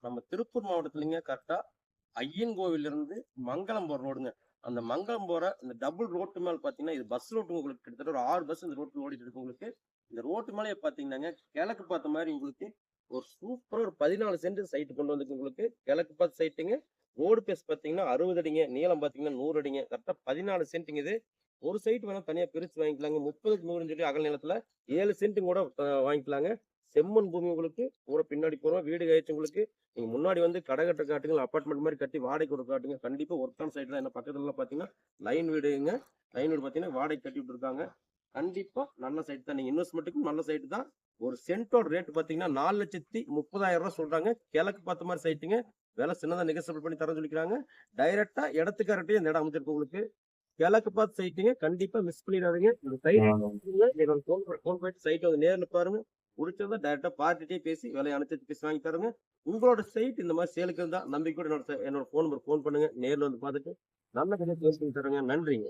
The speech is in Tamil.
நம்ம திருப்பூர் மாவட்டத்துலங்க கரெக்டா ஐயன் இருந்து மங்களம் போற ரோடுங்க. அந்த மங்களம் போற இந்த டபுள் ரோட்டு மேல பாத்தீங்கன்னா, இது பஸ் ரோட்டு உங்களுக்கு கிட்டத்தட்ட ஒரு 6 பஸ் இந்த ரோட்ல ஓடிட்டு இருக்கு உங்களுக்கு. இந்த ரோட்டு மேலயே பாத்தீங்கன்னாங்க, கிழக்கு பார்த்த மாரி உங்களுக்கு ஒரு சூப்பரா ஒரு 14 சென்ட் சைட் கொண்டு வந்துருக்கு உங்களுக்கு. கிழக்கு பார்த்த சைட்டுங்க. ரோடு பேஸ் பாத்தீங்கன்னா 60 அடிங்க. நீளம் பாத்தீங்கன்னா 100 அடிங்க. கரெக்ட்டா 14 சென்ட்டுங்க இது. ஒரு சைட் வேணா தனியா பிரிச்சு வாங்கிக்கலாங்க. 30க்கு 100ன்னு சொல்லி அகல நீளத்துல 7 சென்ட் கூட வாங்கிக்கலாங்க. செம்மண் பூமி உங்களுக்கு. ஊர பின்னாடி போறோம். வீடு ஆயிடுச்சு உங்களுக்கு. நீங்க முன்னாடி வந்து கடை கட்ட காட்டுங்க, அபார்ட்மெண்ட் மாரி கட்டி வாடகைக்கு கூட காட்டுங்க. கண்டிப்பா ஒர்த்தான சைட் தான். என்ன பக்கத்துலலாம் பாத்தீங்கன்னா, லைன் வீடுங்க. லைன் வீடு பாத்தீங்கன்னா, வாடகைக்கு கட்டி விட்டுருக்காங்க. கண்டிப்பா நல்ல சைட் தான். நீங்க இன்வெஸ்ட்மென்ட்க்கு நல்ல சைட் தான். ஒரு சென்ட்டோட ரேட் பாத்தீங்கன்னா, ரூ. 4,30,000 சொல்றாங்க. கிழக்கு பார்த்த மாரி சைட்டுங்க. விலை சின்னதா நெகோசியபிள் பண்ணி தரேன்னு சொல்லிக்கிறாங்க. டைரக்ட்டா இடத்துக்காரர்ட்டயே இந்த இடம் அமைஞ்சிருக்கு உங்களுக்கு. கிழக்கு பார்த்த சைட்டுங்க. கண்டிப்பா மிஸ் பண்ணிடாதீங்க. இந்த சைட் என்னோட ஃபோன் போயிட்டு சைட் வந்து நேர்ல பாருங்க. புடிச்சிருந்தா டைரக்ட்டா பார்ட்டிட்டயே பேசி விலைய அனுசரிச்சு பேசி வாங்கி தரேங்க. உங்களோட சைட் இந்த மாதிரி சேலுக்கு இருந்தா நம்பிக்கையோட என்னோட ஃபோன் நம்பர் ஃபோன் பண்ணுங்க. நேர்ல வந்து பார்த்துட்டு நல்ல விலைக்கு பேசி தரேங்க. நன்றிங்க.